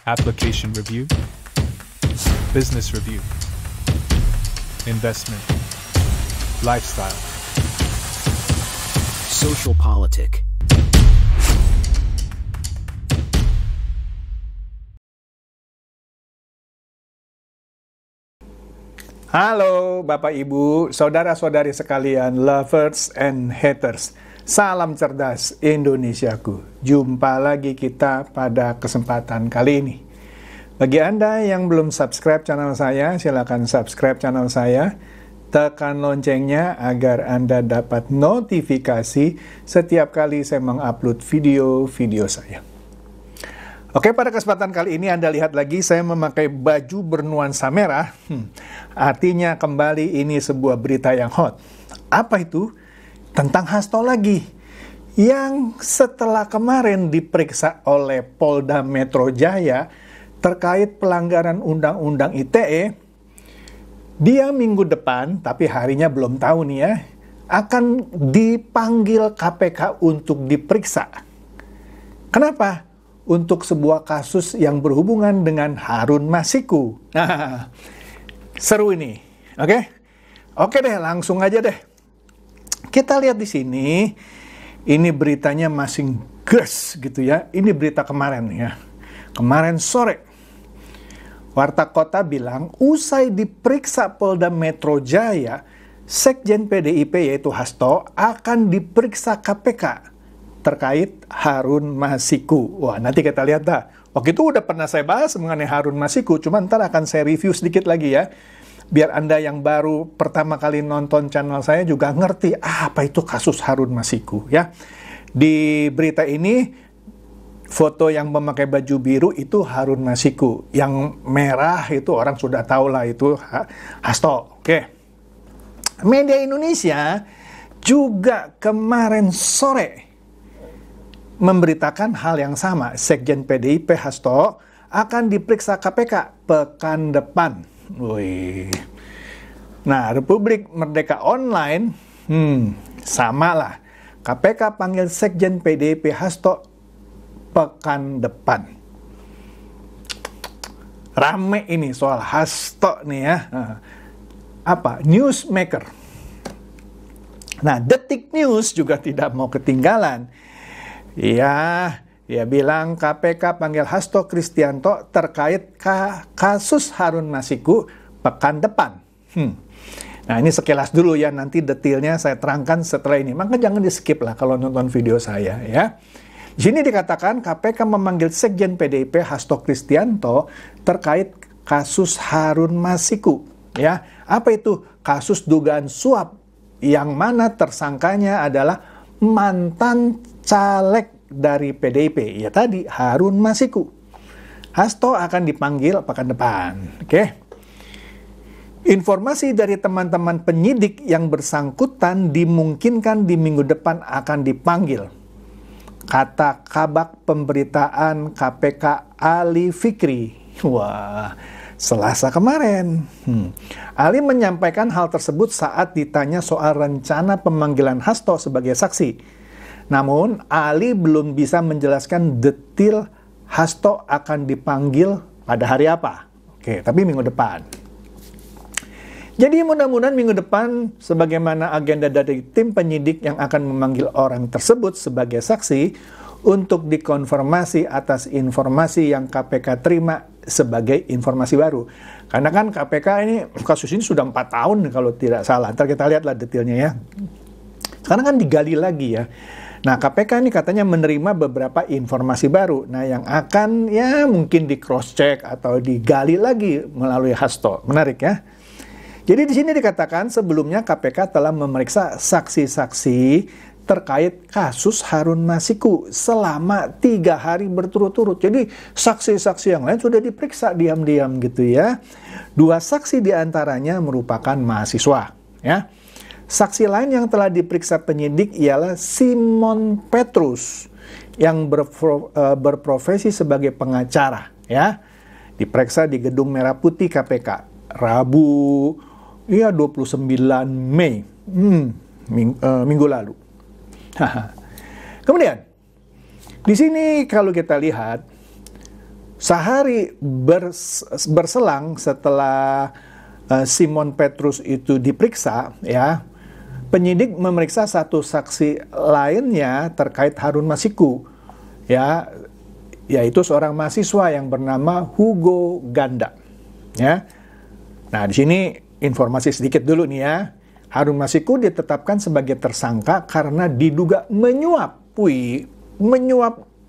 application review, business review, investment, lifestyle, social politic. Halo Bapak Ibu, saudara-saudari sekalian, lovers and haters. Salam cerdas Indonesiaku. Jumpa lagi kita pada kesempatan kali ini. Bagi Anda yang belum subscribe channel saya, silakan subscribe channel saya. Tekan loncengnya agar Anda dapat notifikasi setiap kali saya mengupload video-video saya. Oke, pada kesempatan kali ini Anda lihat lagi saya memakai baju bernuansa merah. Artinya kembali ini sebuah berita yang hot. Apa itu? Tentang Hasto lagi. Yang setelah kemarin diperiksa oleh Polda Metro Jaya terkait pelanggaran Undang-Undang ITE, dia minggu depan, tapi harinya belum tahu nih ya, akan dipanggil KPK untuk diperiksa. Kenapa? Untuk sebuah kasus yang berhubungan dengan Harun Masiku. Nah, seru ini, oke? Oke deh, langsung aja deh. Kita lihat di sini, ini beritanya masih ges gitu ya. Ini berita kemarin ya, kemarin sore. Warta Kota bilang, usai diperiksa Polda Metro Jaya, Sekjen PDIP yaitu Hasto akan diperiksa KPK terkait Harun Masiku. Wah, nanti kita lihat dah. Waktu itu udah pernah saya bahas mengenai Harun Masiku, cuma ntar akan saya review sedikit lagi ya. Biar Anda yang baru pertama kali nonton channel saya juga ngerti apa itu kasus Harun Masiku ya. Di berita ini, foto yang memakai baju biru itu Harun Masiku. Yang merah itu orang sudah tahu lah itu Hasto. Oke. Media Indonesia juga kemarin sore memberitakan hal yang sama. Sekjen PDIP Hasto akan diperiksa KPK pekan depan. Wih. Nah, Republik Merdeka Online, sama lah. KPK panggil Sekjen PDIP Hasto pekan depan. Rame ini soal Hasto nih ya. Apa? Newsmaker. Nah, Detik News juga tidak mau ketinggalan. Ya bilang KPK panggil Hasto Kristianto terkait kasus Harun Masiku pekan depan. Nah, ini sekilas dulu ya, nanti detailnya saya terangkan setelah ini. Maka jangan di-skip lah kalau nonton video saya ya. Di sini dikatakan KPK memanggil Sekjen PDIP Hasto Kristianto terkait kasus Harun Masiku. Ya, apa itu? Kasus dugaan suap yang mana tersangkanya adalah mantan caleg dari PDIP, ya tadi Harun Masiku. Hasto akan dipanggil pekan depan. Oke. Informasi dari teman-teman penyidik yang bersangkutan dimungkinkan di minggu depan akan dipanggil. Kata Kabak Pemberitaan KPK Ali Fikri. Wah, Selasa kemarin. Ali menyampaikan hal tersebut saat ditanya soal rencana pemanggilan Hasto sebagai saksi. Namun, Ali belum bisa menjelaskan detail Hasto akan dipanggil pada hari apa. Oke, tapi minggu depan. Jadi mudah-mudahan minggu depan, sebagaimana agenda dari tim penyidik yang akan memanggil orang tersebut sebagai saksi untuk dikonfirmasi atas informasi yang KPK terima sebagai informasi baru. Karena kan KPK ini, kasus ini sudah 4 tahun kalau tidak salah. Ntar kita lihatlah detailnya ya. Karena kan digali lagi ya. Nah, KPK ini katanya menerima beberapa informasi baru. Nah, yang akan ya mungkin di cross check atau digali lagi melalui Hasto. Menarik ya. Jadi di sini dikatakan sebelumnya KPK telah memeriksa saksi-saksi terkait kasus Harun Masiku selama 3 hari berturut-turut. Jadi saksi-saksi yang lain sudah diperiksa diam-diam gitu ya. 2 saksi diantaranya merupakan mahasiswa ya. Saksi lain yang telah diperiksa penyidik ialah Simon Petrus yang berprofesi sebagai pengacara ya. Diperiksa di Gedung Merah Putih KPK Rabu 29 Mei minggu lalu. Kemudian di sini kalau kita lihat Sehari berselang setelah Simon Petrus itu diperiksa, ya, penyidik memeriksa satu saksi lainnya terkait Harun Masiku, ya, yaitu seorang mahasiswa yang bernama Hugo Ganda, ya. Nah, di sini informasi sedikit dulu nih ya. Harun Masiku ditetapkan sebagai tersangka karena diduga menyuap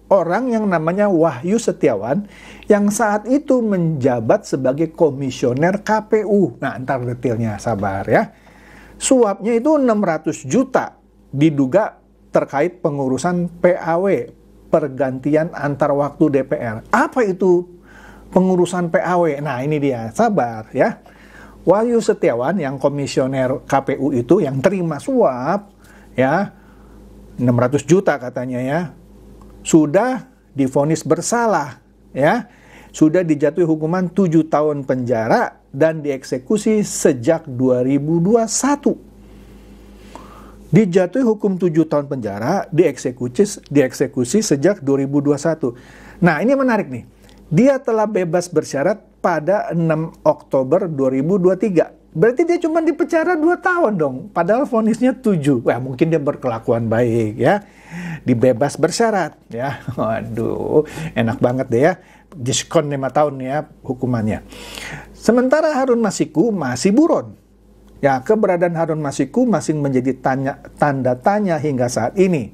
orang yang namanya Wahyu Setiawan yang saat itu menjabat sebagai komisioner KPU. Nah, ntar detailnya, sabar ya. Suapnya itu 600 juta diduga terkait pengurusan PAW, pergantian antar waktu DPR. Apa itu pengurusan PAW? Nah, ini dia, sabar ya. Wahyu Setiawan yang komisioner KPU itu yang terima suap ya 600 juta katanya ya, sudah divonis bersalah ya, sudah dijatuhi hukuman 7 tahun penjara dan dieksekusi sejak 2021. Dijatuhi hukum 7 tahun penjara, dieksekusi sejak 2021. Nah, ini menarik nih. Dia telah bebas bersyarat pada 6 Oktober 2023. Berarti dia cuma dipenjara 2 tahun dong. Padahal vonisnya 7. Wah, mungkin dia berkelakuan baik ya. Dibebas bersyarat ya. Waduh, enak banget deh ya. Diskon 5 tahun ya hukumannya. Sementara Harun Masiku masih buron. Ya, keberadaan Harun Masiku masih menjadi tanda tanya hingga saat ini.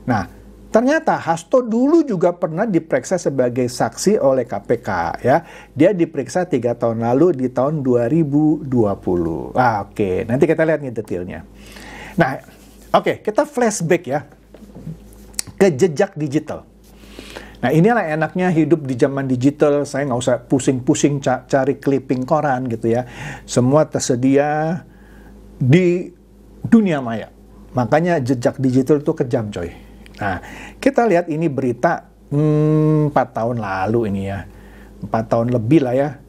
Nah, ternyata Hasto dulu juga pernah diperiksa sebagai saksi oleh KPK ya. Dia diperiksa 3 tahun lalu di tahun 2020. Oke, nanti kita lihat nih detailnya. Nah, oke, kita flashback ya ke jejak digital. Nah, inilah enaknya hidup di zaman digital. Saya nggak usah pusing-pusing cari clipping koran gitu ya. Semua tersedia di dunia maya. Makanya jejak digital itu kejam, coy. Nah, kita lihat ini berita 4 tahun lalu ini ya. 4 tahun lebih lah ya.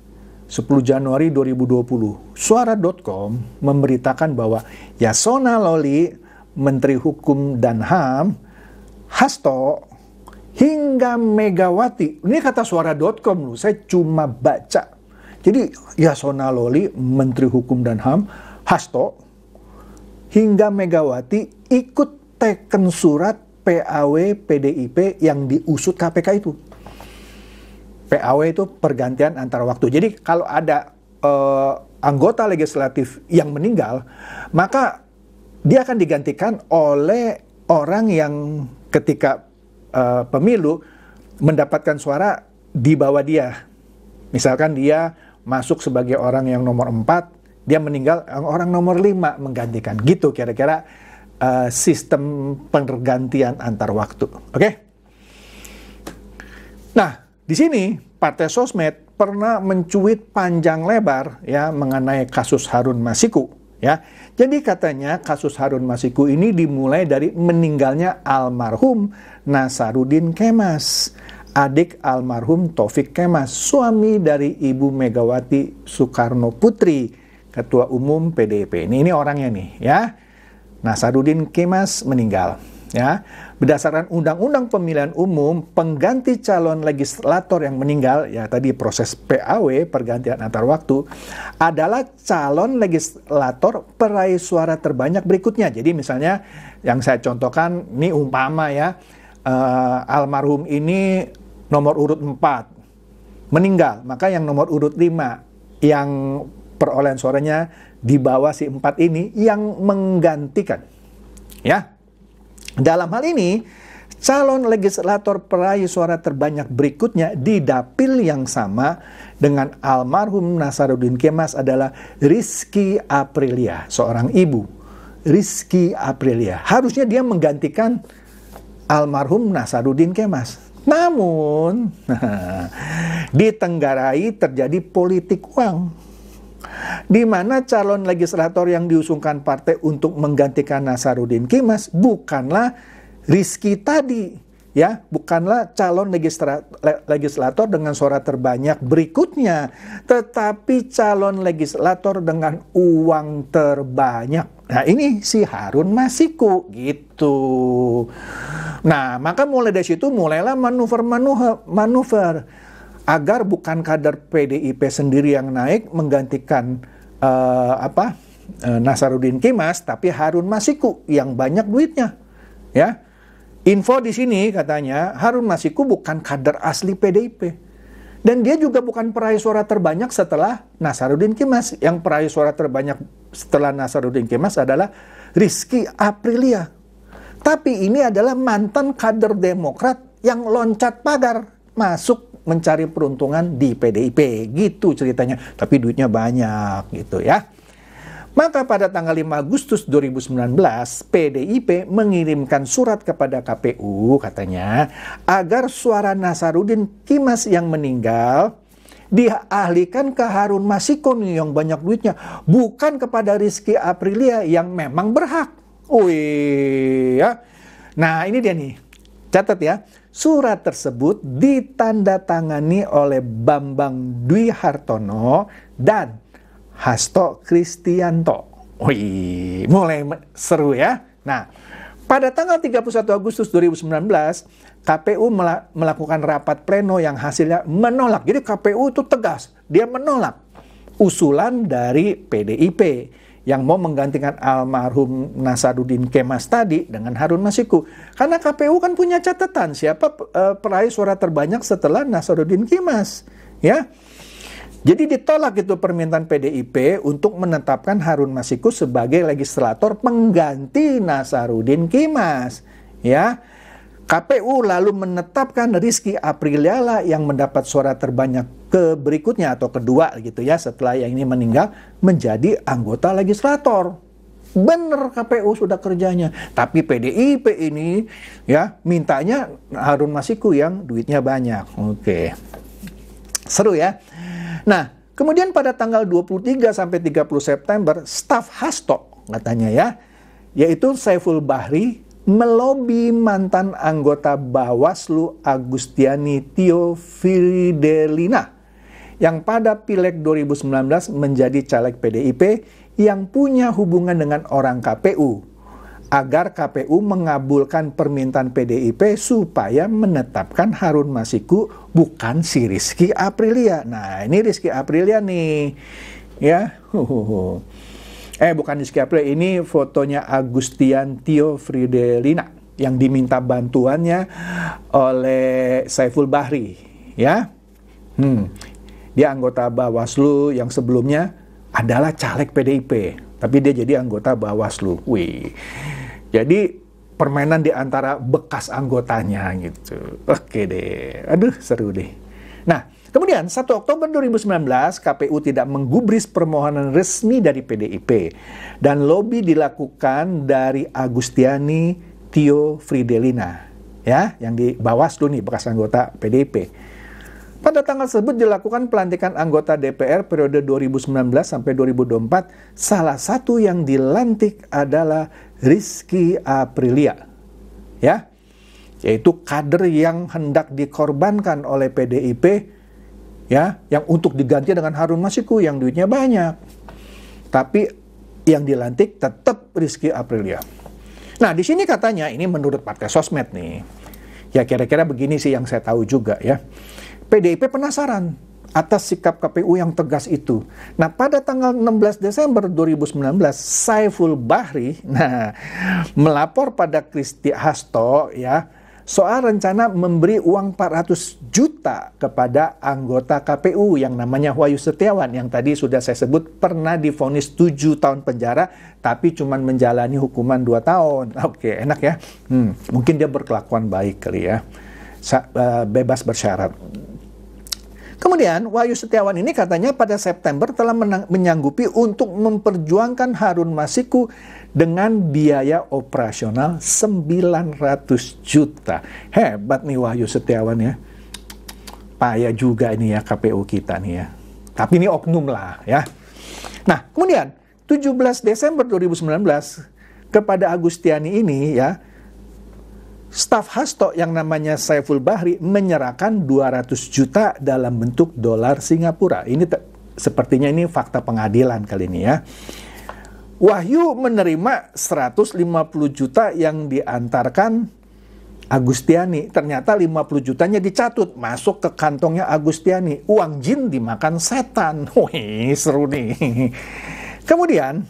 10 Januari 2020. Suara.com memberitakan bahwa Yasona Lawli, Menteri Hukum dan HAM, Hasto, hingga Megawati. Ini kata Suara.com loh, saya cuma baca. Jadi Yasona Lawli, Menteri Hukum dan HAM, Hasto, hingga Megawati ikut teken surat PAW PDIP yang diusut KPK itu. PAW itu pergantian antar waktu. Jadi kalau ada anggota legislatif yang meninggal, maka dia akan digantikan oleh orang yang ketika pemilu mendapatkan suara di bawah dia. Misalkan dia masuk sebagai orang yang nomor 4, dia meninggal, orang nomor 5 menggantikan. Gitu kira-kira sistem pergantian antar waktu. Oke? Nah, di sini Partai Sosmed pernah mencuit panjang lebar ya mengenai kasus Harun Masiku ya. Jadi katanya kasus Harun Masiku ini dimulai dari meninggalnya almarhum Nasaruddin Kemas, adik almarhum Taufik Kemas, suami dari Ibu Megawati Soekarno Putri, Ketua Umum PDIP. Ini orangnya nih ya. Nasaruddin Kemas meninggal ya. Berdasarkan Undang-Undang Pemilihan Umum, pengganti calon legislator yang meninggal ya, tadi proses PAW pergantian antar waktu, adalah calon legislator peraih suara terbanyak berikutnya. Jadi misalnya yang saya contohkan ini umpama ya, almarhum ini nomor urut 4 meninggal, maka yang nomor urut 5 yang perolehan suaranya di bawah si 4 ini yang menggantikan ya. Dalam hal ini calon legislator peraih suara terbanyak berikutnya di dapil yang sama dengan almarhum Nasaruddin Kemas adalah Rizky Aprilia, seorang ibu. Rizky Aprilia harusnya dia menggantikan almarhum Nasaruddin Kemas. Namun ditenggarai terjadi politik uang, di mana calon legislator yang diusungkan partai untuk menggantikan Nasaruddin Kemas bukanlah Rizky tadi, ya, bukanlah calon legislator dengan suara terbanyak berikutnya, tetapi calon legislator dengan uang terbanyak. Nah, ini si Harun Masiku gitu. Nah, maka mulai dari situ mulailah manuver. agar bukan kader PDIP sendiri yang naik menggantikan Nasaruddin Kimas, tapi Harun Masiku yang banyak duitnya. Ya, info di sini katanya Harun Masiku bukan kader asli PDIP. Dan dia juga bukan peraih suara terbanyak setelah Nasaruddin Kimas. Yang peraih suara terbanyak setelah Nasaruddin Kimas adalah Rizky Aprilia. Tapi ini adalah mantan kader Demokrat yang loncat pagar masuk mencari peruntungan di PDIP. Gitu ceritanya. Tapi duitnya banyak gitu ya. Maka pada tanggal 5 Agustus 2019, PDIP mengirimkan surat kepada KPU katanya agar suara Nasaruddin Kimas yang meninggal dialihkan ke Harun Masiku nih yang banyak duitnya, bukan kepada Rizky Aprilia yang memang berhak. Wih ya. Nah ini dia nih, catat ya. Surat tersebut ditandatangani oleh Bambang Dwi Hartono dan Hasto Kristianto. Wih, mulai seru ya. Nah, pada tanggal 31 Agustus 2019, KPU melakukan rapat pleno yang hasilnya menolak. Jadi KPU itu tegas, dia menolak usulan dari PDIP yang mau menggantikan almarhum Nasaruddin Kimas tadi dengan Harun Masiku. Karena KPU kan punya catatan siapa peraih suara terbanyak setelah Nasaruddin Kimas, ya. Jadi ditolak itu permintaan PDIP untuk menetapkan Harun Masiku sebagai legislator pengganti Nasaruddin Kimas. Ya, KPU lalu menetapkan Rizky Aprilia yang mendapat suara terbanyak berikutnya atau kedua gitu ya setelah yang ini meninggal menjadi anggota legislator. Bener KPU sudah kerjanya. Tapi PDIP ini ya mintanya Harun Masiku yang duitnya banyak. Oke. Seru ya. Nah, kemudian pada tanggal 23 sampai 30 September, staf Hasto katanya ya, yaitu Saiful Bahri melobi mantan anggota Bawaslu Agustiani Tio Fidelina yang pada Pileg 2019 menjadi caleg PDIP yang punya hubungan dengan orang KPU agar KPU mengabulkan permintaan PDIP supaya menetapkan Harun Masiku bukan si Rizky Aprilia. Nah, ini Rizky Aprilia nih. Ya. Bukan Rizky Aprilia, ini fotonya Agustian Tio Fidelina yang diminta bantuannya oleh Saiful Bahri, ya. Dia anggota Bawaslu yang sebelumnya adalah caleg PDIP, tapi dia jadi anggota Bawaslu. Wih. Jadi permainan di antara bekas anggotanya gitu. Oke deh. Aduh, seru deh. Nah, kemudian 1 Oktober 2019 KPU tidak menggubris permohonan resmi dari PDIP dan lobi dilakukan dari Agustiani Tio Fidelina, ya, yang di Bawaslu nih, bekas anggota PDIP. Pada tanggal tersebut dilakukan pelantikan anggota DPR periode 2019 sampai 2024. Salah satu yang dilantik adalah Rizky Aprilia, ya, yaitu kader yang hendak dikorbankan oleh PDIP, ya, yang untuk diganti dengan Harun Masiku yang duitnya banyak. Tapi yang dilantik tetap Rizky Aprilia. Nah, di sini katanya ini menurut Partai Sosmed nih. Ya kira-kira begini sih yang saya tahu juga ya. PDIP penasaran atas sikap KPU yang tegas itu. Nah, pada tanggal 16 Desember 2019, Saiful Bahri melapor pada Kristi Hasto ya soal rencana memberi uang 400 juta kepada anggota KPU yang namanya Wahyu Setiawan yang tadi sudah saya sebut pernah divonis 7 tahun penjara tapi cuma menjalani hukuman 2 tahun. Oke, enak ya. Mungkin dia berkelakuan baik kali ya. Bebas bersyarat. Kemudian Wahyu Setiawan ini katanya pada September telah menyanggupi untuk memperjuangkan Harun Masiku dengan biaya operasional 900 juta. Hebat nih Wahyu Setiawan ya. Payah juga ini ya KPU kita nih ya. Tapi ini oknum lah ya. Nah, kemudian 17 Desember 2019 kepada Agustiani ini ya, staf Hasto yang namanya Saiful Bahri menyerahkan 200 juta dalam bentuk dolar Singapura. Ini sepertinya ini fakta pengadilan kali ini ya. Wahyu menerima 150 juta yang diantarkan Agustiani. Ternyata 50 jutanya dicatut, masuk ke kantongnya Agustiani. Uang jin dimakan setan. Wih, seru nih. Kemudian,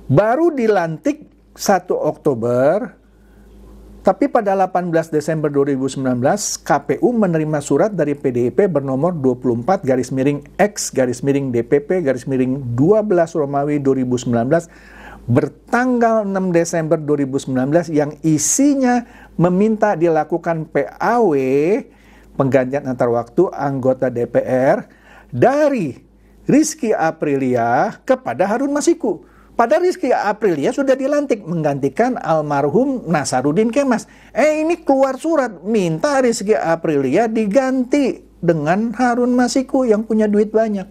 baru dilantik 1 Oktober, tapi pada 18 Desember 2019, KPU menerima surat dari PDIP bernomor 24-X-DPP-12 Romawi 2019 bertanggal 6 Desember 2019 yang isinya meminta dilakukan PAW, penggantian antar waktu anggota DPR, dari Rizky Aprilia kepada Harun Masiku. Pada Rizky Aprilia sudah dilantik menggantikan almarhum Nasaruddin Kemas. Ini keluar surat minta Rizky Aprilia diganti dengan Harun Masiku yang punya duit banyak.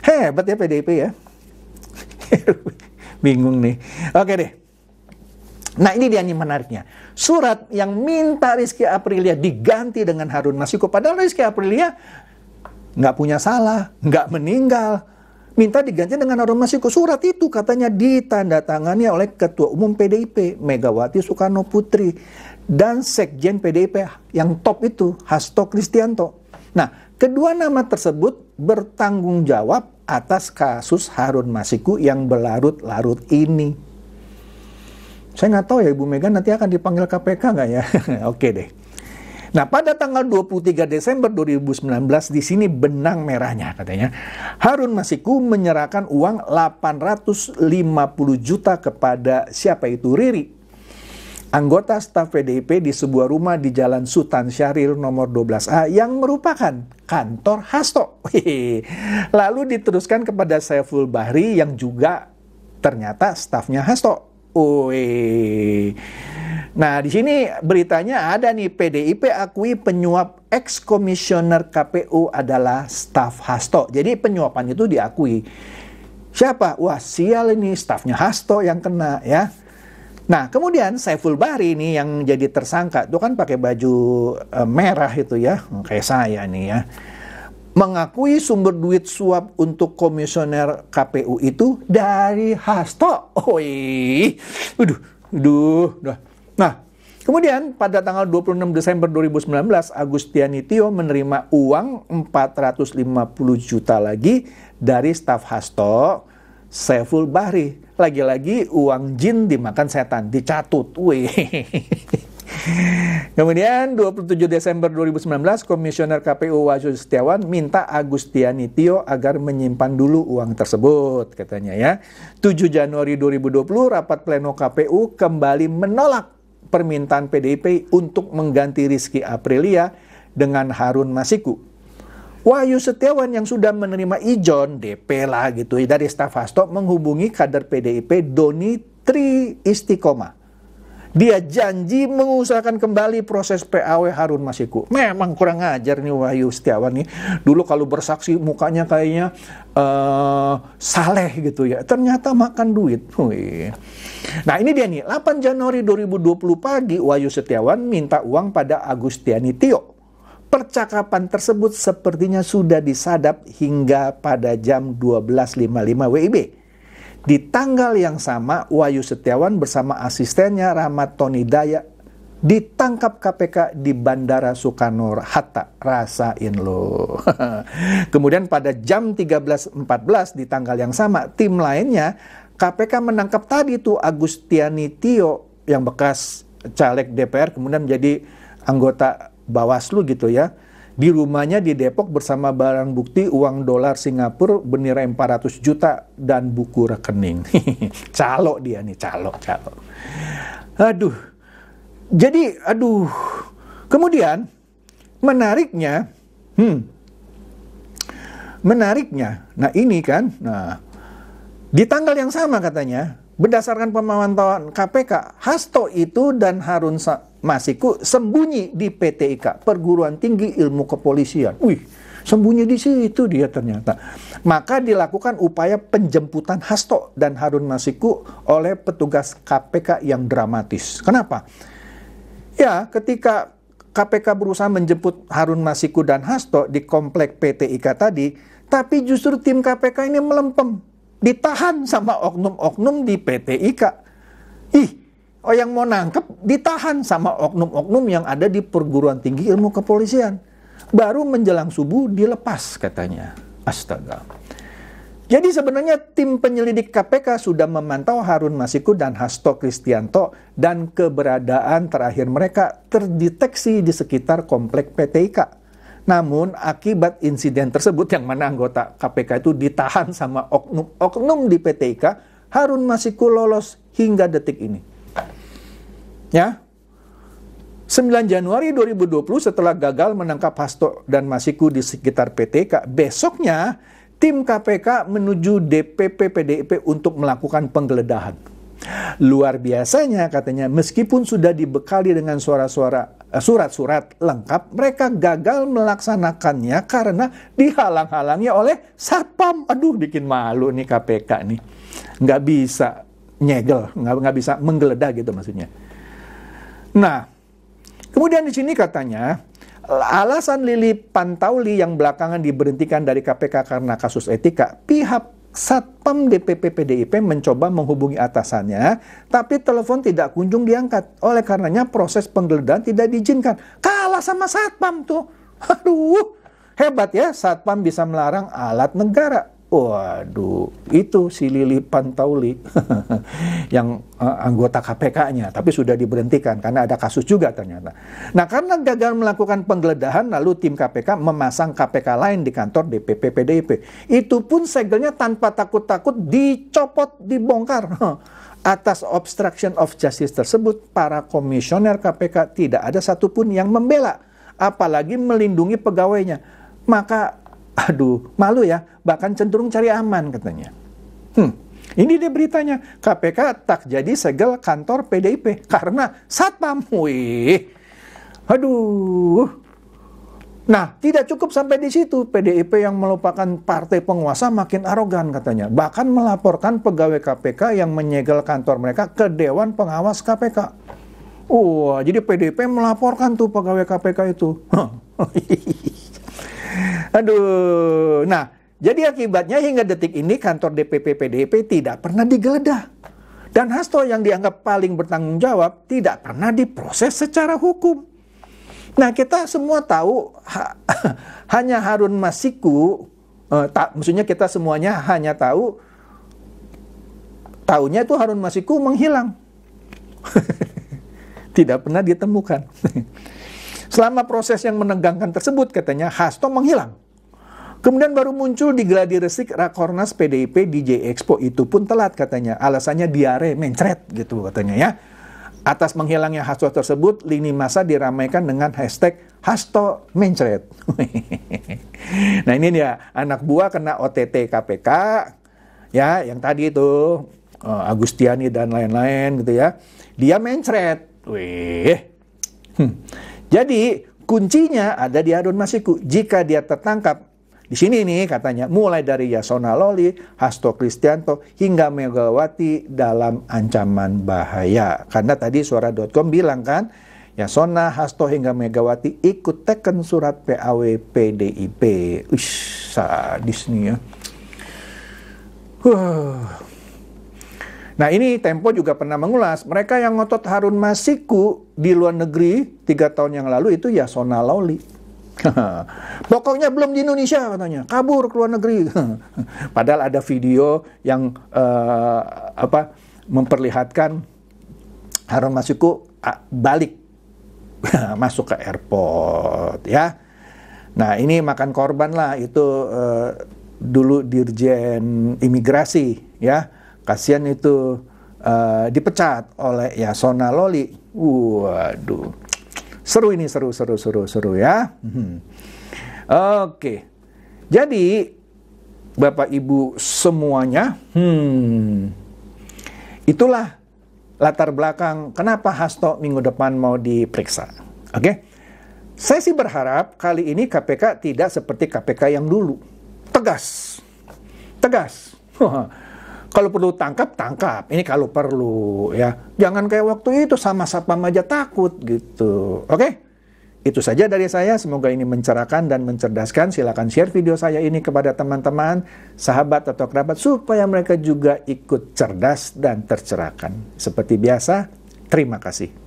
Hebat ya PDIP ya. Bingung nih. Oke deh. Nah ini dia nih menariknya. Surat yang minta Rizky Aprilia diganti dengan Harun Masiku. Padahal Rizky Aprilia nggak punya salah, nggak meninggal. Minta diganti dengan Harun Masiku. Surat itu katanya ditandatangani oleh Ketua Umum PDIP, Megawati Soekarno Putri. Dan Sekjen PDIP yang top itu, Hasto Kristianto. Nah, kedua nama tersebut bertanggung jawab atas kasus Harun Masiku yang berlarut-larut ini. Saya nggak tahu ya Ibu Mega nanti akan dipanggil KPK nggak ya? Oke deh. Nah pada tanggal 23 Desember 2019 di sini benang merahnya katanya. Harun Masiku menyerahkan uang 850 juta kepada siapa itu? Riri, anggota staf PDIP di sebuah rumah di Jalan Sultan Syahrir nomor 12A yang merupakan kantor Hasto. Lalu diteruskan kepada Saiful Bahri yang juga ternyata stafnya Hasto. Nah di sini beritanya ada nih, PDIP akui penyuap ex-komisioner KPU adalah staf Hasto. Jadi penyuapan itu diakui. Siapa? Wah sial ini, stafnya Hasto yang kena ya. Nah, kemudian Saiful Bahri ini yang jadi tersangka, itu kan pakai baju merah itu ya, kayak saya nih ya. Mengakui sumber duit suap untuk komisioner KPU itu dari Hasto. Nah, kemudian pada tanggal 26 Desember 2019, Agustiani Tio menerima uang 450 juta lagi dari staf Hasto, Saiful Bahri. Lagi-lagi uang jin dimakan setan, dicatut. Kemudian 27 Desember 2019, Komisioner KPU Wahyu Setiawan minta Agustiani Tio agar menyimpan dulu uang tersebut, katanya ya. 7 Januari 2020, rapat pleno KPU kembali menolak permintaan PDIP untuk mengganti Rizky Aprilia dengan Harun Masiku. Wahyu Setiawan yang sudah menerima ijon DP lah gitu dari staf Hasto menghubungi kader PDIP Doni Tri Istiqomah. Dia janji mengusahakan kembali proses PAW Harun Masiku. Memang kurang ajar nih Wahyu Setiawan nih. Dulu kalau bersaksi mukanya kayaknya saleh gitu ya. Ternyata makan duit. Nah ini dia nih, 8 Januari 2020 pagi Wahyu Setiawan minta uang pada Agustiani Tio. Percakapan tersebut sepertinya sudah disadap hingga pada jam 12.55 WIB. Di tanggal yang sama, Wahyu Setiawan bersama asistennya Rahmat Tony Daya ditangkap KPK di Bandara Soekarno-Hatta. Rasain loh. Kemudian pada jam 13.14 di tanggal yang sama, tim lainnya KPK menangkap tadi tuh Agustiani Tio yang bekas caleg DPR kemudian menjadi anggota Bawaslu gitu ya, di rumahnya di Depok bersama barang bukti uang dolar Singapura bernilai 400 juta dan buku rekening. Calo dia nih, calo. Kemudian menariknya, nah ini kan, di tanggal yang sama katanya, berdasarkan pemantauan KPK, Hasto itu dan Harun Masiku sembunyi di PTIK, Perguruan Tinggi Ilmu Kepolisian. Sembunyi di situ dia ternyata. Maka dilakukan upaya penjemputan Hasto dan Harun Masiku oleh petugas KPK yang dramatis. Kenapa? Ya, ketika KPK berusaha menjemput Harun Masiku dan Hasto di komplek PTIK tadi, tapi justru tim KPK ini melempem, ditahan sama oknum-oknum di PTIK. yang mau nangkep ditahan sama oknum-oknum yang ada di perguruan tinggi ilmu kepolisian. Baru menjelang subuh dilepas katanya. Astaga. Jadi sebenarnya tim penyelidik KPK sudah memantau Harun Masiku dan Hasto Kristianto dan keberadaan terakhir mereka terdeteksi di sekitar komplek PT IKA. Namun akibat insiden tersebut yang mana anggota KPK itu ditahan sama oknum-oknum di PT IKA, Harun Masiku lolos hingga detik ini. Ya. 9 Januari 2020 setelah gagal menangkap Hasto dan Masiku di sekitar PT IKA, besoknya tim KPK menuju DPP PDIP untuk melakukan penggeledahan. Luar biasanya katanya, meskipun sudah dibekali dengan surat-surat lengkap, mereka gagal melaksanakannya karena dihalang-halangi oleh Satpam. Aduh, bikin malu nih KPK nih. Nggak bisa nyegel, nggak bisa menggeledah gitu maksudnya. Nah, kemudian di sini katanya, alasan Lili Pantauli yang belakangan diberhentikan dari KPK karena kasus etika, pihak Satpam DPP PDIP mencoba menghubungi atasannya, tapi telepon tidak kunjung diangkat. Oleh karenanya proses penggeledahan tidak diizinkan. Kalah sama Satpam tuh. Aduh, hebat ya, Satpam bisa melarang alat negara. Waduh, itu si Lili Pantauli yang anggota KPK-nya, tapi sudah diberhentikan karena ada kasus juga ternyata. Nah, karena gagal melakukan penggeledahan, lalu tim KPK memasang KPK lain di kantor DPP PDIP. Itu pun segelnya tanpa takut-takut dicopot, dibongkar. Atas obstruction of justice tersebut, para komisioner KPK tidak ada satupun yang membela, apalagi melindungi pegawainya. Maka aduh, malu ya, bahkan cenderung cari aman katanya. Ini dia beritanya, KPK tak jadi segel kantor PDIP karena Satpam. Wih, aduh. Nah, tidak cukup sampai di situ. PDIP yang merupakan partai penguasa makin arogan katanya. Bahkan melaporkan pegawai KPK yang menyegel kantor mereka ke Dewan Pengawas KPK. Wah, jadi PDIP melaporkan tuh pegawai KPK itu. Aduh, nah, jadi akibatnya hingga detik ini kantor DPP PDIP tidak pernah digeledah. Dan Hasto yang dianggap paling bertanggung jawab tidak pernah diproses secara hukum. Nah, kita semua tahu hanya Harun Masiku, maksudnya kita semuanya hanya tahunya itu Harun Masiku menghilang. Tidak pernah ditemukan. Selama proses yang menegangkan tersebut, katanya Hasto menghilang. Kemudian baru muncul di gladi resik Rakornas PDIP DJ Expo, itu pun telat katanya. Alasannya diare, mencret gitu katanya ya. Atas menghilangnya Hasto tersebut, lini masa diramaikan dengan hashtag Hasto mencret. Nah ini dia, anak buah kena OTT KPK, ya yang tadi itu Agustiani dan lain-lain gitu ya. Dia mencret. Wih. Jadi kuncinya ada di Harun Masiku. Jika dia tertangkap di sini nih katanya, mulai dari Yasona Lawli, Hasto Kristianto hingga Megawati dalam ancaman bahaya. Karena tadi suara.com bilang kan, Yasona, Hasto hingga Megawati ikut teken surat PAW PDIP. Sadis nih ya. Nah ini Tempo juga pernah mengulas, mereka yang ngotot Harun Masiku di luar negeri 3 tahun yang lalu itu Yasona Lawli. Pokoknya belum di Indonesia katanya, kabur ke luar negeri. Padahal ada video yang memperlihatkan Harun Masiku balik masuk ke airport ya. Nah ini makan korban lah itu dulu Dirjen Imigrasi ya. Kasihan itu dipecat oleh Yasona Lawli. Waduh. Seru ini, seru ya. Oke. Jadi Bapak Ibu semuanya, itulah latar belakang kenapa Hasto minggu depan mau diperiksa. Oke. Saya sih berharap kali ini KPK tidak seperti KPK yang dulu. Tegas. Kalau perlu tangkap. Ini kalau perlu ya. Jangan kayak waktu itu sama Satpam aja takut gitu. Oke? Itu saja dari saya. Semoga ini mencerahkan dan mencerdaskan. Silakan share video saya ini kepada teman-teman, sahabat atau kerabat supaya mereka juga ikut cerdas dan tercerahkan. Seperti biasa, Terima kasih.